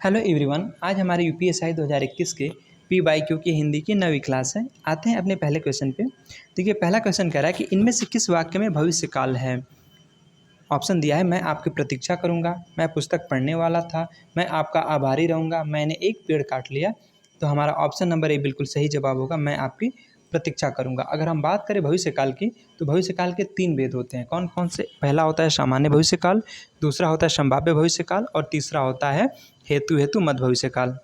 Hello everyone, आज हमारे UPSC 2021 के पीवाईक्यू की हिंदी की 9वीं क्लास है। आते हैं अपने पहले क्वेश्चन पे। देखिए, पहला क्वेश्चन कह रहा है कि इनमें से किस वाक्य में भविष्य काल है। ऑप्शन दिया है, मैं आपकी प्रतीक्षा करूंगा, मैं पुस्तक पढ़ने वाला था, मैं आपका आभारी रहूंगा, मैंने एक पेड़ काट लिया। तो हमारा ऑप्शन नंबर ए बिल्कुल सही जवाब होगा, मैं आपकी प्रतीक्षा करूंगा। अगर हम बात करें भविष्य काल की, तो भविष्य काल के 3 भेद होते हैं। कौन कौन से? पहला होता है सामान्य भविष्य काल, दूसरा होता है संभाव्य भविष्य काल और तीसरा होता है हेतु मत भविष्य काल।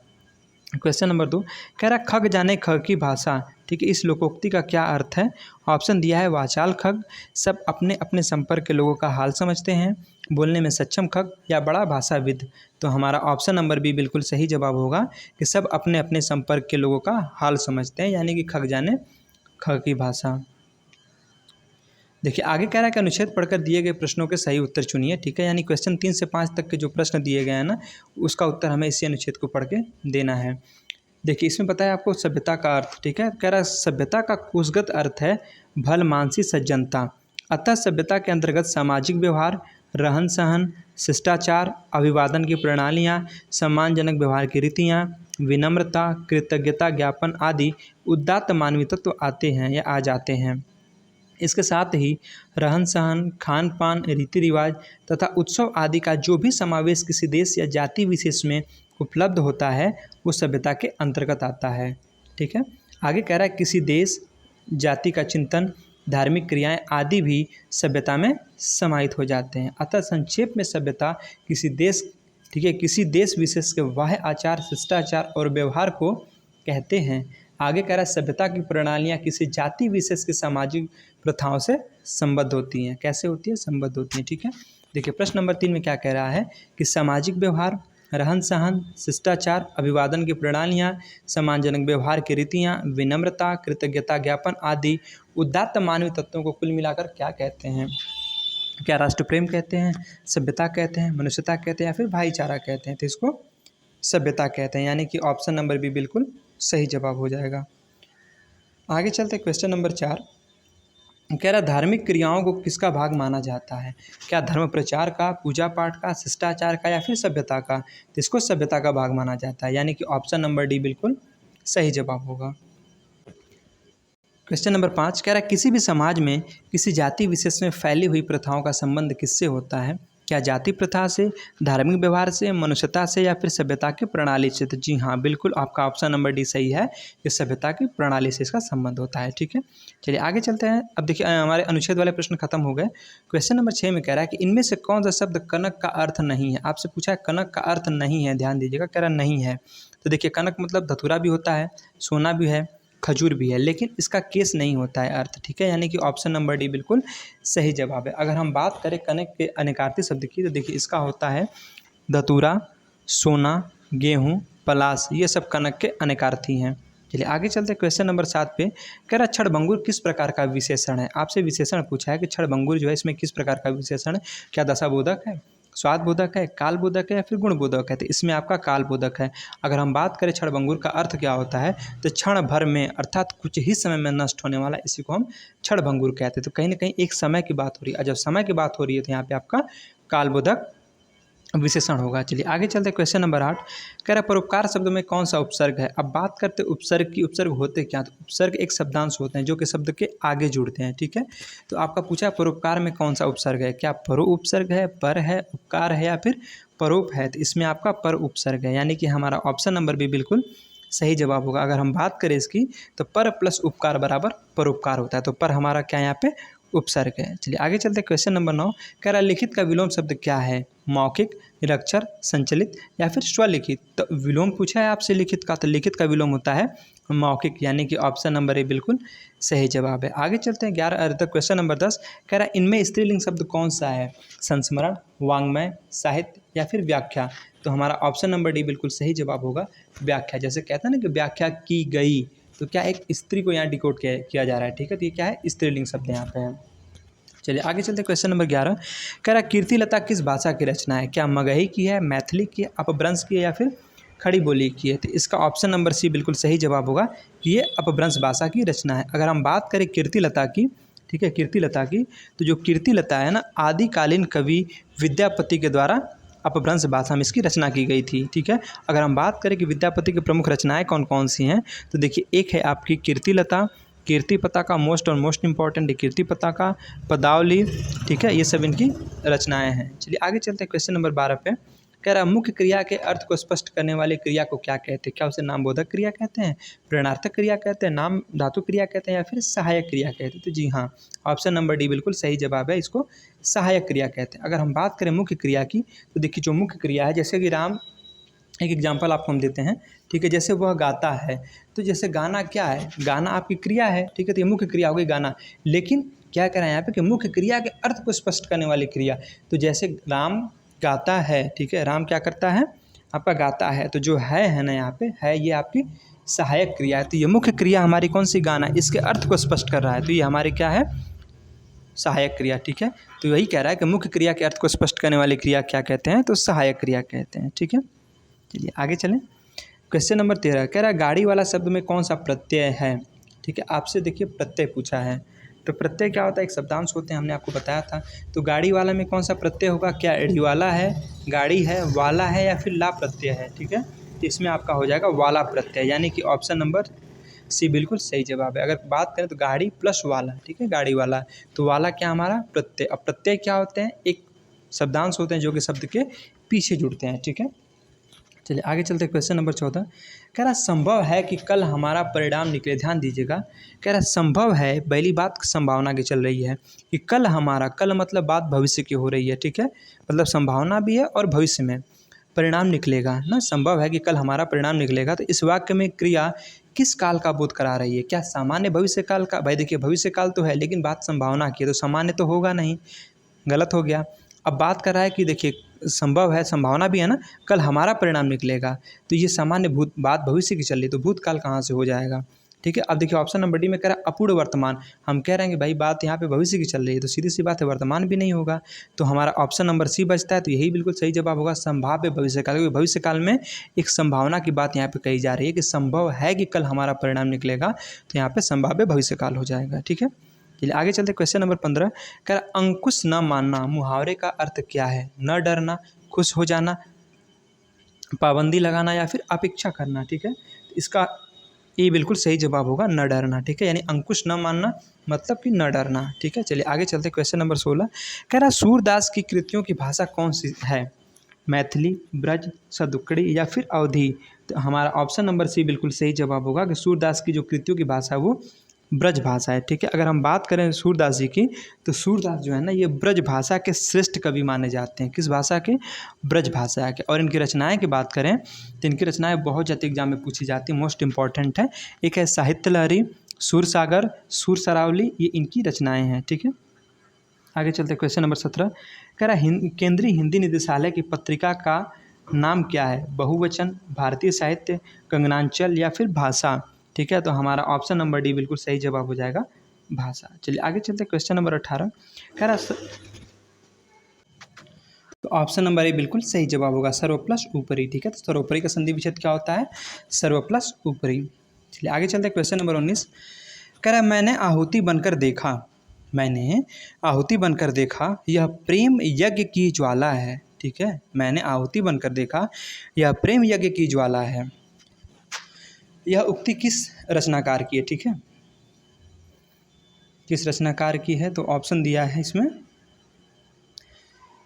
क्वेश्चन नंबर 2 कह रहा, खग जाने खग की भाषा। ठीक है, इस लोकोक्ति का क्या अर्थ है। ऑप्शन दिया है, वाचाल खग, सब अपने अपने संपर्क के लोगों का हाल समझते हैं, बोलने में सक्षम खग, या बड़ा भाषाविद। तो हमारा ऑप्शन नंबर बी बिल्कुल सही जवाब होगा कि सब अपने अपने संपर्क के लोगों का हाल समझते हैं, यानी कि खग जाने खग की भाषा। देखिए, आगे कह रहा है कि अनुच्छेद पढ़कर दिए गए प्रश्नों के सही उत्तर चुनिए। ठीक है, यानी क्वेश्चन 3 से 5 तक के जो प्रश्न दिए गए हैं ना, उसका उत्तर हमें इसी अनुच्छेद को पढ़ के देना है। देखिए, इसमें बताया आपको सभ्यता का अर्थ। ठीक है, कह रहा है सभ्यता का कोषगत अर्थ है भल मानसी सज्जनता। अतः सभ्यता के अंतर्गत सामाजिक व्यवहार, रहन सहन, शिष्टाचार, अभिवादन की प्रणालियाँ, सम्मानजनक व्यवहार की रीतियाँ, विनम्रता, कृतज्ञता ज्ञापन आदि उदात्त मानवीय तत्व आते हैं या आ जाते हैं। इसके साथ ही रहन सहन, खान पान, रीति रिवाज तथा उत्सव आदि का जो भी समावेश किसी देश या जाति विशेष में उपलब्ध होता है, वो सभ्यता के अंतर्गत आता है। ठीक है, आगे कह रहा है किसी देश जाति का चिंतन, धार्मिक क्रियाएं आदि भी सभ्यता में समाहित हो जाते हैं। अतः संक्षेप में सभ्यता किसी देश, ठीक है, किसी देश विशेष के बाह्य आचार, शिष्टाचार और व्यवहार को कहते हैं। आगे कह रहा है सभ्यता की प्रणालियाँ किसी जाति विशेष की सामाजिक प्रथाओं से संबद्ध होती हैं। कैसे होती है? संबद्ध होती हैं। ठीक है, देखिए प्रश्न नंबर 3 में क्या कह रहा है कि सामाजिक व्यवहार, रहन सहन, शिष्टाचार, अभिवादन की प्रणालियाँ, सम्मानजनक व्यवहार की रीतियाँ, विनम्रता, कृतज्ञता ज्ञापन आदि उदात्त मानवीय तत्वों को कुल मिलाकर क्या कहते हैं। क्या राष्ट्र प्रेम कहते हैं, सभ्यता कहते हैं, मनुष्यता कहते हैं, या फिर भाईचारा कहते हैं। तो इसको सभ्यता कहते हैं, यानी कि ऑप्शन नंबर बी बिल्कुल सही जवाब हो जाएगा। आगे चलते क्वेश्चन नंबर 4 कह रहा, धार्मिक क्रियाओं को किसका भाग माना जाता है। क्या धर्म प्रचार का, पूजा पाठ का, शिष्टाचार का, या फिर सभ्यता का। तो इसको सभ्यता का भाग माना जाता है, यानी कि ऑप्शन नंबर डी बिल्कुल सही जवाब होगा। क्वेश्चन नंबर 5 कह रहा है, किसी भी समाज में किसी जाति विशेष में फैली हुई प्रथाओं का संबंध किससे होता है। क्या जाति प्रथा से, धार्मिक व्यवहार से, मनुष्यता से, या फिर सभ्यता की प्रणाली से। तो जी हाँ, बिल्कुल आपका ऑप्शन नंबर डी सही है कि सभ्यता की प्रणाली से इसका संबंध होता है। ठीक है, चलिए आगे चलते हैं। अब देखिए, हमारे अनुच्छेद वाले प्रश्न खत्म हो गए। क्वेश्चन नंबर 6 में कह रहा है कि इनमें से कौन सा शब्द कनक का अर्थ नहीं है। आपसे पूछा है कनक का अर्थ नहीं है, ध्यान दीजिएगा, कह रहा नहीं है। तो देखिए, कनक मतलब धतूरा भी होता है, सोना भी है, खजूर भी है, लेकिन इसका केस नहीं होता है अर्थ। ठीक है, यानी कि ऑप्शन नंबर डी बिल्कुल सही जवाब है। अगर हम बात करें कनक के अनेकार्थी शब्द की, तो देखिए इसका होता है धतूरा, सोना, गेहूँ, पलाश, ये सब कनक के अनेकार्थी हैं। चलिए आगे चलते हैं क्वेश्चन नंबर 7 पे। कह रहा, क्षणभंगुर किस प्रकार का विशेषण है। आपसे विशेषण पूछा है कि क्षणभंगुर जो है इसमें किस प्रकार का विशेषण है। क्या दशाबोधक है, स्वाद बोधक है, काल बोधक है, या फिर गुण बोधक है। तो इसमें आपका काल बोधक है। अगर हम बात करें क्षणभंगुर का अर्थ क्या होता है, तो क्षण भर में अर्थात कुछ ही समय में नष्ट होने वाला, इसी को हम क्षणभंगुर कहते हैं। तो कहीं ना कहीं एक समय की बात हो रही है, और जब समय की बात हो रही है तो यहाँ पे आपका काल बोधक विशेषण होगा। चलिए आगे चलते हैं क्वेश्चन नंबर 8 कह रहा, परोपकार शब्द में कौन सा उपसर्ग है। अब बात करते हैं उपसर्ग की। उपसर्ग होते क्या। तो उपसर्ग एक शब्दांश होते हैं जो कि शब्द के आगे जुड़ते हैं। ठीक है, तो आपका पूछा परोपकार में कौन सा उपसर्ग है। क्या परो उपसर्ग है, पर है, उपकार है, या फिर परोप है। तो इसमें आपका पर उपसर्ग है, यानी कि हमारा ऑप्शन नंबर भी बिल्कुल सही जवाब होगा। अगर हम बात करें इसकी, तो पर प्लस उपकार बराबर परोपकार होता है। तो पर हमारा क्या यहाँ पे उपसर्ग है। चलिए आगे चलते हैं क्वेश्चन नंबर 9 कह रहा, लिखित का विलोम शब्द क्या है। मौखिक, निरक्षर, संचलित, या फिर स्वलिखित। तो विलोम पूछा है आपसे लिखित का, तो लिखित का विलोम होता है मौखिक, यानी कि ऑप्शन नंबर ए बिल्कुल सही जवाब है। आगे चलते हैं 11 क्वेश्चन नंबर 10 कह रहा है, इनमें स्त्रीलिंग शब्द कौन सा है। संस्मरण, वांग्मय, साहित्य, या फिर व्याख्या। तो हमारा ऑप्शन नंबर डी बिल्कुल सही जवाब होगा व्याख्या। जैसे कहते हैं ना कि व्याख्या की गई, तो क्या एक स्त्री को यहाँ डिकोड किया जा रहा है। ठीक है, तो ये क्या है, स्त्रीलिंग शब्द यहाँ पे है। चलिए आगे चलते हैं क्वेश्चन नंबर 11 कह रहा, कीर्तिलता किस भाषा की रचना है। क्या मगही की है, मैथिली की है, अपभ्रंश की है, या फिर खड़ी बोली की है। तो इसका ऑप्शन नंबर सी बिल्कुल सही जवाब होगा कि ये अपभ्रंश भाषा की रचना है। अगर हम बात करें कीर्तिलता की, ठीक है, कीर्तिलता की, तो जो कीर्तिलता है ना, आदिकालीन कवि विद्यापति के द्वारा अपभ्रंश भाषा में इसकी रचना की गई थी। ठीक है, अगर हम बात करें कि विद्यापति की प्रमुख रचनाएं कौन कौन सी हैं, तो देखिए एक है आपकी कीर्तिलता, कीर्ति पताका मोस्ट इंपॉर्टेंट है कीर्ति पताका, पदावली। ठीक है, ये सब इनकी रचनाएं हैं। चलिए आगे चलते हैं क्वेश्चन नंबर 12 पे। कह रहा मुख्य क्रिया के अर्थ को स्पष्ट करने वाली क्रिया को क्या कहते हैं? क्या उसे नामबोधक क्रिया कहते हैं, प्रेरणार्थक क्रिया कहते हैं, नाम धातु क्रिया कहते हैं, या फिर सहायक क्रिया कहते हैं? तो जी हाँ, ऑप्शन नंबर डी बिल्कुल सही जवाब है, इसको सहायक क्रिया कहते हैं। अगर हम बात करें मुख्य क्रिया की, तो देखिए जो मुख्य क्रिया है, जैसे कि राम, एक एग्जाम्पल आपको हम देते हैं। ठीक है, जैसे वह गाता है, तो जैसे गाना क्या है, गाना आपकी क्रिया है। ठीक है, तो ये मुख्य क्रिया हो गई गाना। लेकिन क्या कह रहे हैं यहाँ पे कि मुख्य क्रिया के अर्थ को स्पष्ट करने वाली क्रिया, तो जैसे राम गाता है, ठीक है, राम क्या करता है, आपका गाता है, तो जो है ना यहाँ पे है, ये आपकी सहायक क्रिया है। तो ये मुख्य क्रिया हमारी कौन सी, गाना, इसके अर्थ को स्पष्ट कर रहा है, तो ये हमारी क्या है, सहायक क्रिया। ठीक है, तो यही कह रहा है कि मुख्य क्रिया के अर्थ को स्पष्ट करने वाली क्रिया क्या कहते हैं, तो सहायक क्रिया कहते हैं। ठीक है, चलिए आगे चलें। क्वेश्चन नंबर 13 कह रहा है गाड़ी वाला शब्द में कौन सा प्रत्यय है? ठीक है, आपसे देखिए प्रत्यय पूछा है, तो प्रत्यय क्या होता है, एक शब्दांश होते हैं, हमने आपको बताया था। तो गाड़ी वाला में कौन सा प्रत्यय होगा, क्या एड़ी वाला है, गाड़ी है, वाला है, या फिर ला प्रत्यय है? ठीक है, तो इसमें आपका हो जाएगा वाला प्रत्यय, यानी कि ऑप्शन नंबर सी बिल्कुल सही जवाब है। अगर बात करें तो गाड़ी प्लस वाला, ठीक है, गाड़ी वाला, तो वाला क्या हमारा प्रत्यय। अब प्रत्यय क्या होते हैं, एक शब्दांश होते हैं जो कि शब्द के पीछे जुड़ते हैं। ठीक है, चलिए आगे चलते हैं। क्वेश्चन नंबर 14 कह रहा संभव है कि कल हमारा परिणाम निकले। ध्यान दीजिएगा, कह रहा संभव है, पहली बात संभावना की चल रही है कि कल हमारा, कल मतलब बात भविष्य की हो रही है। ठीक है, मतलब संभावना भी है और भविष्य में परिणाम निकलेगा ना। संभव है कि कल हमारा परिणाम निकलेगा, तो इस वाक्य में क्रिया किस काल का बोध करा रही है? क्या सामान्य भविष्य काल का? भाई देखिए भविष्य काल तो है, लेकिन बात संभावना की है, तो सामान्य तो होगा नहीं, गलत हो गया। अब बात कर रहा है कि देखिए संभव है, संभावना भी है ना, कल हमारा परिणाम निकलेगा, तो ये सामान्य बात भविष्य की चल रही, तो भूतकाल कहाँ से हो जाएगा? ठीक है, अब देखिए ऑप्शन नंबर डी में कह रहा है अपूर्ण वर्तमान। हम कह रहे हैं कि भाई बात यहाँ पे भविष्य की चल रही है, तो सीधी सी बात है वर्तमान भी नहीं होगा, तो हमारा ऑप्शन नंबर सी बचता है। तो यही बिल्कुल सही जवाब होगा, संभाव्य भविष्य काल, क्योंकि भविष्य काल में एक संभावना की बात यहाँ पे कही जा रही है कि संभव है कि कल हमारा परिणाम निकलेगा, तो यहाँ पे संभाव्य भविष्य काल हो जाएगा। ठीक है, चलिए आगे चलते। क्वेश्चन नंबर 15 कह रहा अंकुश न मानना मुहावरे का अर्थ क्या है? न डरना, खुश हो जाना, पाबंदी लगाना, या फिर अपेक्षा करना। ठीक है, इसका ये बिल्कुल सही जवाब होगा न डरना। ठीक है, यानी अंकुश न मानना मतलब कि न डरना। ठीक है, चलिए आगे चलते। क्वेश्चन नंबर 16 कह रहा सूरदास की कृतियों की भाषा कौन सी है? मैथिली, ब्रज, सदुक्कड़ी, या फिर अवधी? तो हमारा ऑप्शन नंबर सी बिल्कुल सही जवाब होगा कि सूरदास की जो कृतियों की भाषा है वो ब्रज भाषा है। ठीक है, अगर हम बात करें सूरदास जी की, तो सूरदास जो है ना, ये ब्रज भाषा के श्रेष्ठ कवि माने जाते हैं। किस भाषा के? ब्रज भाषा के। और इनकी रचनाएं की बात करें तो इनकी रचनाएं बहुत ज़्यादा एग्जाम में पूछी जाती है, मोस्ट इंपॉर्टेंट है। एक है साहित्य लहरी, सुर सागर, सुर सरावली, ये इनकी रचनाएँ हैं। ठीक है, आगे चलते। क्वेश्चन नंबर 17 कह रहा केंद्रीय हिंदी निदेशालय की पत्रिका का नाम क्या है? बहुवचन, भारतीय साहित्य, कंगनांचल, या फिर भाषा? ठीक है, तो हमारा ऑप्शन नंबर डी बिल्कुल सही जवाब हो जाएगा, भाषा। चलिए आगे चलते। क्वेश्चन नंबर 18 कह रहा तो ऑप्शन नंबर ए बिल्कुल सही जवाब होगा, सर्व प्लस ऊपरी। ठीक है, तो सर्वोपरि का संधि विच्छेद क्या होता है? सर्व प्लस ऊपरी। चलिए आगे चलते। क्वेश्चन नंबर 19 कह रहा मैंने आहुति बनकर देखा, मैंने आहुति बनकर देखा, यह प्रेम यज्ञ की ज्वाला है। ठीक है, मैंने आहुति बनकर देखा, यह प्रेम यज्ञ की ज्वाला है। यह उक्ति किस रचनाकार की है? ठीक है, किस रचनाकार की है? तो ऑप्शन दिया है इसमें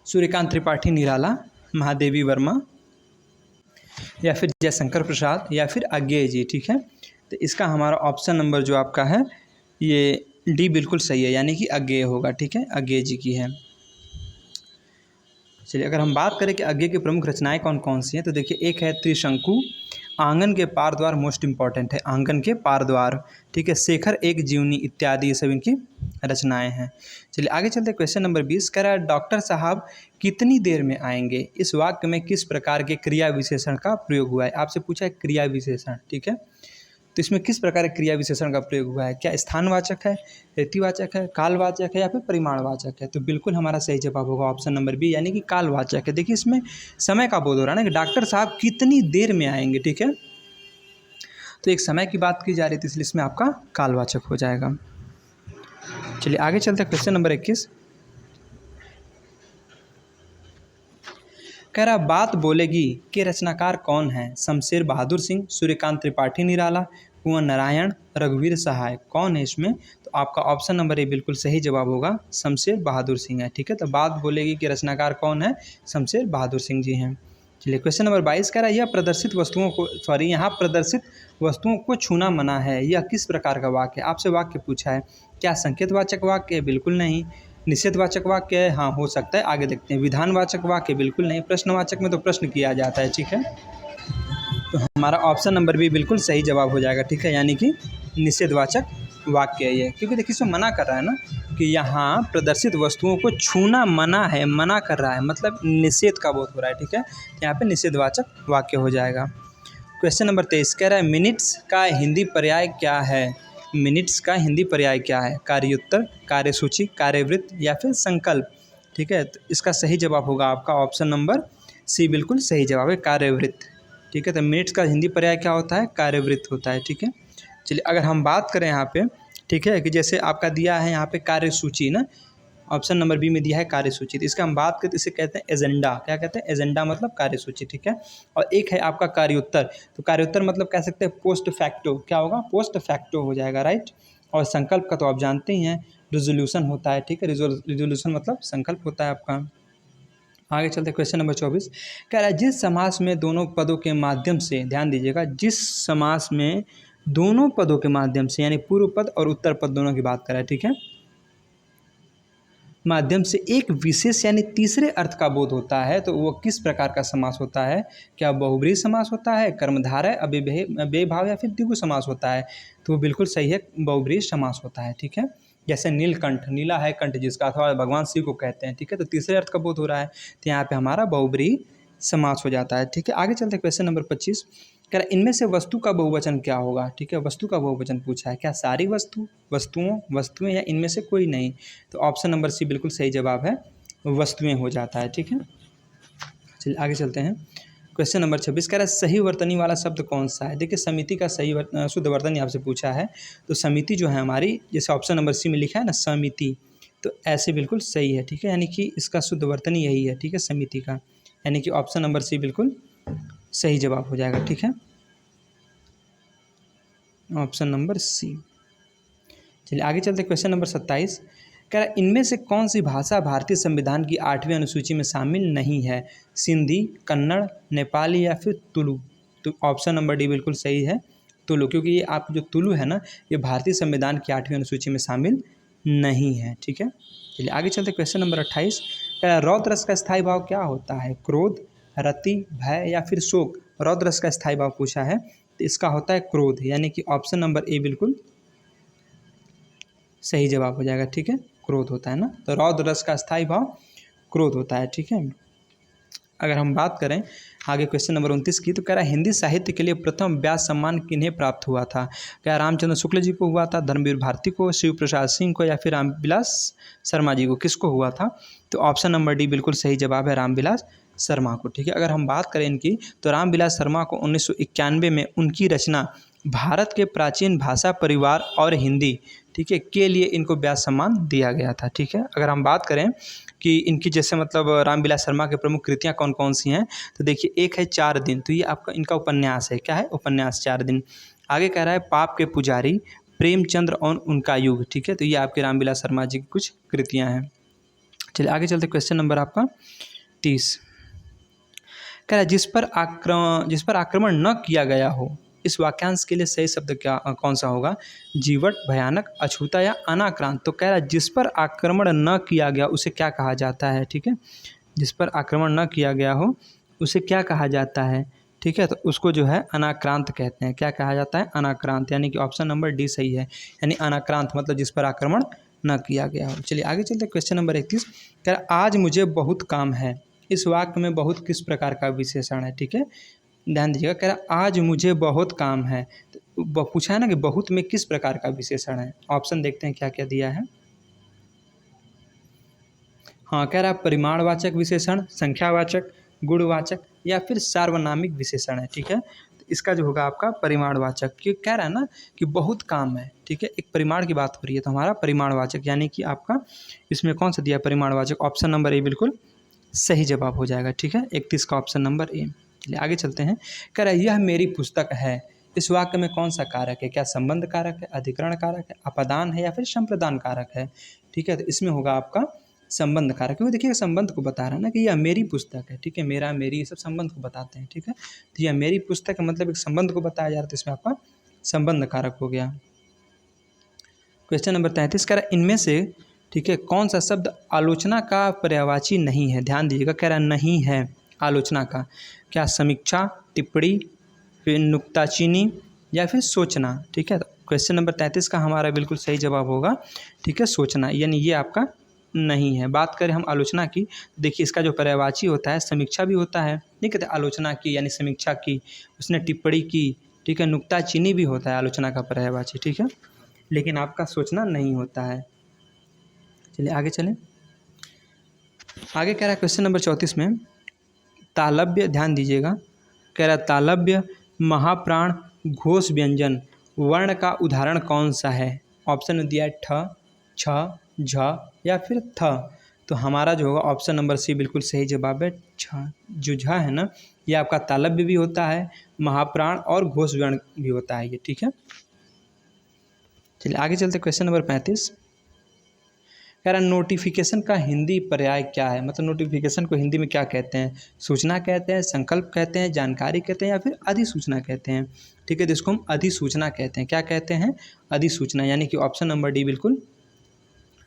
सूर्यकांत त्रिपाठी निराला, महादेवी वर्मा, या फिर जयशंकर प्रसाद, या फिर अज्ञेय जी। ठीक है, तो इसका हमारा ऑप्शन नंबर जो आपका है ये डी बिल्कुल सही है, यानी कि अज्ञेय होगा। ठीक है, अज्ञेय जी की है। चलिए अगर हम बात करें कि अज्ञेय की प्रमुख रचनाएं कौन कौन सी हैं, तो देखिए एक है त्रिशंकु, आंगन के पार द्वार, मोस्ट इंपॉर्टेंट है, आंगन के पार द्वार। ठीक है, शेखर एक जीवनी इत्यादि, ये सब इनकी रचनाएं हैं। चलिए आगे चलते। क्वेश्चन नंबर 20 कह रहा है डॉक्टर साहब कितनी देर में आएंगे? इस वाक्य में किस प्रकार के क्रिया विशेषण का प्रयोग हुआ है? आपसे पूछा है क्रिया विशेषण। ठीक है, तो इसमें किस प्रकार के क्रिया विशेषण का प्रयोग हुआ है? क्या स्थानवाचक है, हेतुवाचक है, कालवाचक है, या फिर परिमाणवाचक है? तो बिल्कुल हमारा सही जवाब होगा ऑप्शन नंबर बी, यानी कि कालवाचक है। देखिए इसमें समय का बोध हो रहा है ना कि डॉक्टर साहब कितनी देर में आएंगे। ठीक है, तो एक समय की बात की जा रही थी, इसलिए इसमें आपका कालवाचक हो जाएगा। चलिए आगे चलते हैं। क्वेश्चन नंबर 21 कह रहा बात बोलेगी के रचनाकार कौन है? शमशेर बहादुर सिंह, सूर्यकांत त्रिपाठी निराला, कुंवर नारायण, रघुवीर सहाय, कौन है इसमें? तो आपका ऑप्शन नंबर ए बिल्कुल सही जवाब होगा, शमशेर बहादुर सिंह है। ठीक है, तो बात बोलेगी के रचनाकार कौन है? शमशेर बहादुर सिंह जी हैं। चलिए क्वेश्चन नंबर 22 कह रहा है यहाँ प्रदर्शित वस्तुओं को छूना मना है, यह किस प्रकार का वाक्य है? आपसे वाक्य पूछा है, क्या संकेतवाचक वाक्य है? बिल्कुल नहीं। निषेधवाचक वाक्य है? हाँ हो सकता है, आगे देखते हैं। विधानवाचक वाक्य? बिल्कुल नहीं। प्रश्नवाचक में तो प्रश्न किया जाता है। ठीक है, तो हमारा ऑप्शन नंबर बी बिल्कुल सही जवाब हो जाएगा। ठीक है, यानी कि निषेधवाचक वाक्य है ये, क्योंकि देखिए इसमें मना कर रहा है ना कि यहाँ प्रदर्शित वस्तुओं को छूना मना है, मना कर रहा है, मतलब निषेध का बोध हो रहा है। ठीक है, यहाँ पे निषेधवाचक वाक्य हो जाएगा। क्वेश्चन नंबर 23 कह रहा है मिनट्स का हिंदी पर्याय क्या है? मिनट्स का हिंदी पर्याय क्या है? कार्योत्तर, कार्यसूची, कार्यवृत्त या फिर संकल्प? ठीक है, तो इसका सही जवाब होगा आपका ऑप्शन नंबर सी, बिल्कुल सही जवाब है, कार्यवृत्त। ठीक है, तो मिनट्स का हिंदी पर्याय क्या होता है? कार्यवृत्त होता है। ठीक है, चलिए अगर हम बात करें यहाँ पे, ठीक है, कि जैसे आपका दिया है यहाँ पे कार्यसूची ना, ऑप्शन नंबर बी में दिया है कार्यसूची, तो इसका हम बात करते इसे कहते हैं एजेंडा। क्या कहते हैं? एजेंडा मतलब कार्यसूची। ठीक है, और एक है आपका कार्योत्तर, तो कार्योत्तर मतलब कह सकते हैं पोस्ट फैक्टो। क्या होगा? पोस्ट फैक्टो हो जाएगा, राइट। और संकल्प का तो आप जानते ही हैं, रिजोल्यूशन होता है। ठीक है, रिजोल्यूशन मतलब संकल्प होता है आपका। आगे चलते क्वेश्चन नंबर 24 कह रहा है जिस समास में दोनों पदों के माध्यम से, ध्यान दीजिएगा, जिस समास में दोनों पदों के माध्यम से, यानी पूर्व पद और उत्तर पद दोनों की बात कर रहा है, ठीक है, माध्यम से एक विशेष यानी तीसरे अर्थ का बोध होता है, तो वो किस प्रकार का समास होता है? क्या बहुब्रीहि समास होता है, कर्मधारय, अव्ययभाव या फिर द्विगु समास होता है? तो वो बिल्कुल सही है, बहुब्रीहि समास होता है। ठीक है, जैसे नीलकंठ, नीला है कंठ जिसका, अथवा भगवान शिव को कहते हैं। ठीक है, तो तीसरे अर्थ का बोध हो रहा है, तो यहाँ पे हमारा बहुब्रीहि समास हो जाता है। ठीक है, आगे चलते क्वेश्चन नंबर 25 कह रहा है इनमें से वस्तु का बहुवचन क्या होगा? ठीक है, वस्तु का बहुवचन पूछा है, क्या सारी वस्तु, वस्तुएं या इनमें से कोई नहीं? तो ऑप्शन नंबर सी बिल्कुल सही जवाब है, वस्तुएं हो जाता है। ठीक है, चलिए आगे चलते हैं। क्वेश्चन नंबर 26 कह रहा है सही वर्तनी वाला शब्द कौन सा है? देखिए समिति का सही शुद्ध वर्तनी आपसे पूछा है, तो समिति जो है हमारी, जैसे ऑप्शन नंबर सी में लिखा है ना समिति, तो ऐसे बिल्कुल सही है। ठीक है, यानी कि इसका शुद्ध वर्तनी यही है। ठीक है, समिति का, यानी कि ऑप्शन नंबर सी बिल्कुल सही जवाब हो जाएगा। ठीक है, ऑप्शन नंबर सी। चलिए आगे चलते क्वेश्चन नंबर 27 कह रहा है इनमें से कौन सी भाषा भारतीय संविधान की 8वीं अनुसूची में शामिल नहीं है? सिंधी, कन्नड़, नेपाली या फिर तुलु? तो ऑप्शन नंबर डी बिल्कुल सही है, तुलु, क्योंकि ये आप जो तुलु है ना, ये भारतीय संविधान की 8वीं अनुसूची में शामिल नहीं है। ठीक है, चलिए आगे चलते क्वेश्चन नंबर 28 कह रहा है रौद्र रस का स्थायी भाव क्या होता है? क्रोध, रति, भय या फिर शोक? रौद्र रस का स्थायी भाव पूछा है, तो इसका होता है क्रोध, यानी कि ऑप्शन नंबर ए बिल्कुल सही जवाब हो जाएगा। ठीक है, क्रोध होता है ना, तो रौद्र रस का स्थायी भाव क्रोध होता है। ठीक है, अगर हम बात करें आगे क्वेश्चन नंबर 29 की, तो कह रहा है हिंदी साहित्य के लिए प्रथम व्यास सम्मान किन्हें प्राप्त हुआ था? क्या रामचंद्र शुक्ल जी को हुआ था, धर्मवीर भारती को, शिव प्रसाद सिंह को या फिर रामविलास शर्मा जी को? किसको हुआ था? तो ऑप्शन नंबर डी बिल्कुल सही जवाब है, रामविलास शर्मा को। ठीक है, अगर हम बात करें इनकी, तो रामविलास शर्मा को 1991 में उनकी रचना भारत के प्राचीन भाषा परिवार और हिंदी, ठीक है, के लिए इनको व्यास सम्मान दिया गया था। ठीक है, अगर हम बात करें कि इनकी जैसे मतलब रामविलास शर्मा के प्रमुख कृतियाँ कौन कौन सी हैं, तो देखिए एक है 4 दिन, तो ये आपका इनका उपन्यास है। क्या है? उपन्यास 4 दिन। आगे कह रहा है पाप के पुजारी, प्रेमचंद्र और उनका युग। ठीक है, तो ये आपके रामविलास शर्मा जी की कुछ कृतियाँ हैं। चलिए आगे चलते क्वेश्चन नंबर आपका 30 कह रहा है जिस पर आक्रमण न किया गया हो, इस वाक्यांश के लिए सही शब्द क्या कौन सा होगा? जीवट, भयानक, अछूता या अनाक्रांत? तो कह रहा है जिस पर आक्रमण न किया गया उसे क्या कहा जाता है? ठीक है, जिस पर आक्रमण न किया गया हो उसे क्या कहा जाता है? ठीक है, तो उसको जो है अनाक्रांत कहते हैं। क्या कहा जाता है? अनाक्रांत, यानी कि ऑप्शन नंबर डी सही है, यानी अनाक्रांत मतलब जिस पर आक्रमण न किया गया हो। चलिए आगे चलते क्वेश्चन नंबर 31 कह रहा आज मुझे बहुत काम है, इस वाक्य में बहुत किस प्रकार का विशेषण है? ठीक है, ध्यान दीजिएगा, कह रहा आज मुझे बहुत काम है, तो पूछा है ना कि बहुत में किस प्रकार का विशेषण है? ऑप्शन देखते हैं क्या क्या दिया है। हाँ, कह रहा परिमाणवाचक विशेषण, संख्यावाचक, गुणवाचक या फिर सार्वनामिक विशेषण है। ठीक है, तो इसका जो होगा आपका परिमाणवाचक, क्यों कह रहा है ना कि बहुत काम है। ठीक है, एक परिमाण की बात हो रही है, तो हमारा परिमाणवाचक, यानी कि आपका इसमें कौन सा दिया परिमाणवाचक? ऑप्शन नंबर ए बिल्कुल सही जवाब हो जाएगा। ठीक है, 31 का ऑप्शन नंबर ए। चलिए आगे चलते हैं। कह रहा है यह मेरी पुस्तक है, इस वाक्य में कौन सा कारक है? क्या संबंध कारक है, अधिकरण कारक है, अपदान है या फिर संप्रदान कारक है? ठीक है, तो इसमें होगा आपका संबंध कारक, क्योंकि देखिए संबंध को बता रहा है ना कि यह मेरी पुस्तक है। ठीक है, मेरा, मेरी, ये सब संबंध को बताते हैं। ठीक है, तो यह मेरी पुस्तक है मतलब एक संबंध को बताया जा रहा है, तो इसमें आपका संबंध कारक हो गया। क्वेश्चन नंबर 33 कह रहा है इनमें से, ठीक है, कौन सा शब्द आलोचना का पर्यायवाची नहीं है? ध्यान दीजिएगा, कह रहा नहीं है आलोचना का। क्या समीक्षा, टिप्पणी, फिर नुक्ताचीनी या फिर सोचना? ठीक है, तो क्वेश्चन नंबर 33 का हमारा बिल्कुल सही जवाब होगा, ठीक है, सोचना, यानी ये आपका नहीं है। बात करें हम आलोचना की, देखिए इसका जो पर्यायवाची होता है, समीक्षा भी होता है, नहीं कहते आलोचना की यानी समीक्षा की, उसने टिप्पणी की, ठीक है, नुक्ताचीनी भी होता है आलोचना का पर्यायवाची। ठीक है, लेकिन आपका सोचना नहीं होता है। चलिए आगे चलें। आगे कह रहा है क्वेश्चन नंबर 34 में तालव्य, ध्यान दीजिएगा, कह रहा है तालव्य, महाप्राण, घोष व्यंजन वर्ण का उदाहरण कौन सा है? ऑप्शन में दिया है ठ, छ, झ या फिर थ। तो हमारा जो होगा ऑप्शन नंबर सी बिल्कुल सही जवाब है। छ, जो झ है ना, ये आपका तालव्य भी होता है, महाप्राण और घोष वर्ण भी होता है ये। ठीक है, चलिए आगे चलते क्वेश्चन नंबर 35। कह रहा नोटिफिकेशन का हिंदी पर्याय क्या है? मतलब नोटिफिकेशन को हिंदी में क्या कहते हैं? सूचना कहते हैं, संकल्प कहते हैं, जानकारी कहते हैं या फिर अधिसूचना कहते हैं? ठीक है, तो इसको हम अधिसूचना कहते हैं। क्या कहते हैं? अधिसूचना, यानी कि ऑप्शन नंबर डी बिल्कुल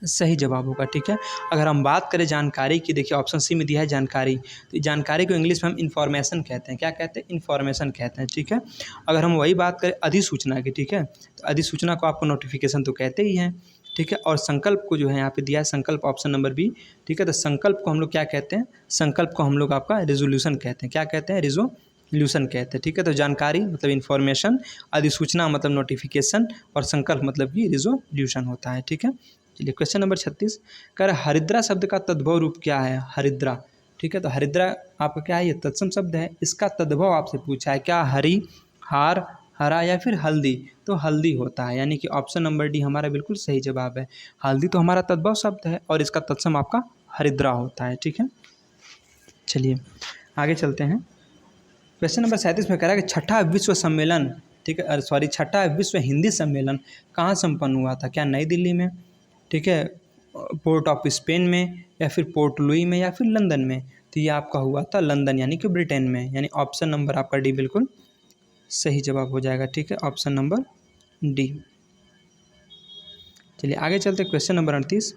सही जवाब होगा। ठीक है, अगर हम बात करें जानकारी की, देखिए ऑप्शन सी में दिया है जानकारी, तो जानकारी को इंग्लिश में हम इन्फॉर्मेशन कहते हैं। क्या कहते हैं? इन्फॉर्मेशन कहते हैं। ठीक है, अगर हम वही बात करें अधिसूचना की, ठीक है, तो अधिसूचना को आपको नोटिफिकेशन तो कहते ही हैं। ठीक है, और संकल्प को जो है यहाँ पे दिया है संकल्प, ऑप्शन नंबर बी। ठीक है, तो संकल्प को हम लोग क्या कहते हैं? संकल्प को हम लोग आपका रेजोल्यूशन कहते हैं। क्या कहते हैं? रेजोल्यूशन कहते हैं। ठीक है, तो जानकारी मतलब इन्फॉर्मेशन, अधिसूचना मतलब नोटिफिकेशन और संकल्प मतलब कि रेजोल्यूशन होता है। ठीक है, चलिए क्वेश्चन नंबर 36 कर हरिद्रा शब्द का तद्भव रूप क्या है? हरिद्रा, ठीक है, तो हरिद्रा आपका क्या है? ये तत्सम शब्द है, इसका तद्भव आपसे पूछा है। क्या हरी, हार, हरा या फिर हल्दी? तो हल्दी होता है, यानी कि ऑप्शन नंबर डी हमारा बिल्कुल सही जवाब है। हल्दी तो हमारा तद्भव शब्द है और इसका तत्सम आपका हरिद्रा होता है। ठीक है, चलिए आगे चलते हैं। क्वेश्चन नंबर 37 में कह रहा है कि छठा विश्व सम्मेलन, ठीक है, सॉरी, छठा विश्व हिंदी सम्मेलन कहाँ संपन्न हुआ था? क्या नई दिल्ली में, ठीक है, पोर्ट ऑफ स्पेन में या फिर पोर्ट लुई में या फिर लंदन में? तो ये आपका हुआ था लंदन, यानी कि ब्रिटेन में, यानी ऑप्शन नंबर आपका डी बिल्कुल सही जवाब हो जाएगा। ठीक है, ऑप्शन नंबर डी। चलिए आगे चलते क्वेश्चन नंबर 38।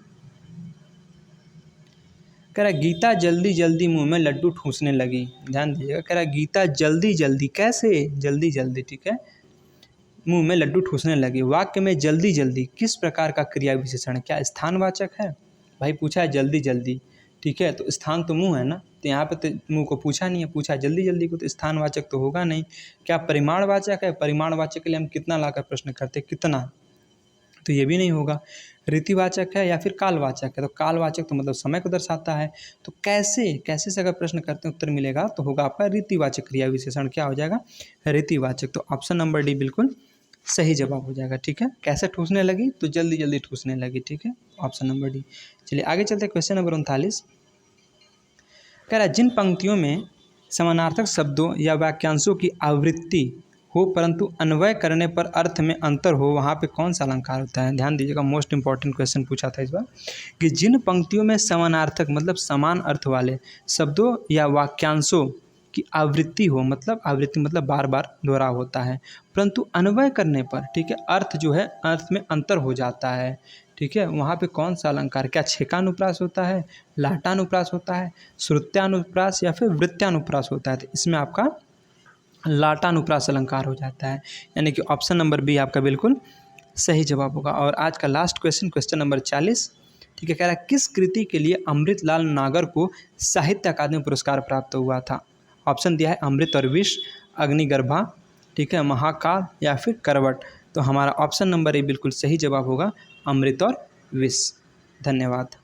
कह रहा गीता जल्दी जल्दी मुंह में लड्डू ठूंसने लगी। ध्यान दीजिएगा, कह रहा गीता जल्दी जल्दी, कैसे जल्दी जल्दी, ठीक है, मुंह में लड्डू ठूसने लगी। वाक्य में जल्दी जल्दी किस प्रकार का क्रिया विशेषण? क्या स्थानवाचक है? भाई पूछा है जल्दी जल्दी, ठीक है, तो स्थान तो मुंह है ना, तो यहाँ पे तो मुंह को पूछा नहीं है, पूछा जल्दी जल्दी को, तो स्थानवाचक तो होगा नहीं। क्या परिमाणवाचक है? परिमाणवाचक के लिए हम कितना लाकर प्रश्न करते हैं, कितना, तो ये भी नहीं होगा। रीतिवाचक है या फिर कालवाचक है? तो कालवाचक तो मतलब समय को दर्शाता है। तो कैसे, कैसे से अगर प्रश्न करते हैं उत्तर मिलेगा तो होगा आपका रीतिवाचक क्रिया विशेषण। क्या हो जाएगा? रीतिवाचक। तो ऑप्शन नंबर डी बिल्कुल सही जवाब हो जाएगा। ठीक है, कैसे ठूसने लगी? तो जल्दी जल्दी ठूसने लगी। ठीक है, ऑप्शन नंबर डी। चलिए आगे चलते हैं क्वेश्चन नंबर 39। कह रहा है जिन पंक्तियों में समानार्थक शब्दों या वाक्यांशों की आवृत्ति हो परंतु अन्वय करने पर अर्थ में अंतर हो, वहाँ पे कौन सा अलंकार होता है? ध्यान दीजिएगा, मोस्ट इंपॉर्टेंट क्वेश्चन पूछा था इस बार, कि जिन पंक्तियों में समानार्थक मतलब समान अर्थ वाले शब्दों या वाक्यांशों की आवृत्ति हो, मतलब आवृत्ति मतलब बार बार दोहराव होता है, परंतु अन्वय करने पर, ठीक है, अर्थ जो है अर्थ में अंतर हो जाता है, ठीक है, वहाँ पे कौन सा अलंकार? क्या छेकानुप्रास होता है, लाटानुप्रास होता है, श्रुत्यानुप्रास या फिर वृत्यानुप्रास होता है? तो इसमें आपका लाटानुप्रास अलंकार हो जाता है, यानी कि ऑप्शन नंबर बी आपका बिल्कुल सही जवाब होगा। और आज का लास्ट क्वेश्चन, क्वेश्चन नंबर 40, ठीक है, कह रहा है किस कृति के लिए अमृतलाल नागर को साहित्य अकादमी पुरस्कार प्राप्त हुआ था? ऑप्शन दिया है अमृत और विष, अग्निगर्भा, ठीक है, महाकाल या फिर करवट? तो हमारा ऑप्शन नंबर ए बिल्कुल सही जवाब होगा, अमृत और विष। धन्यवाद।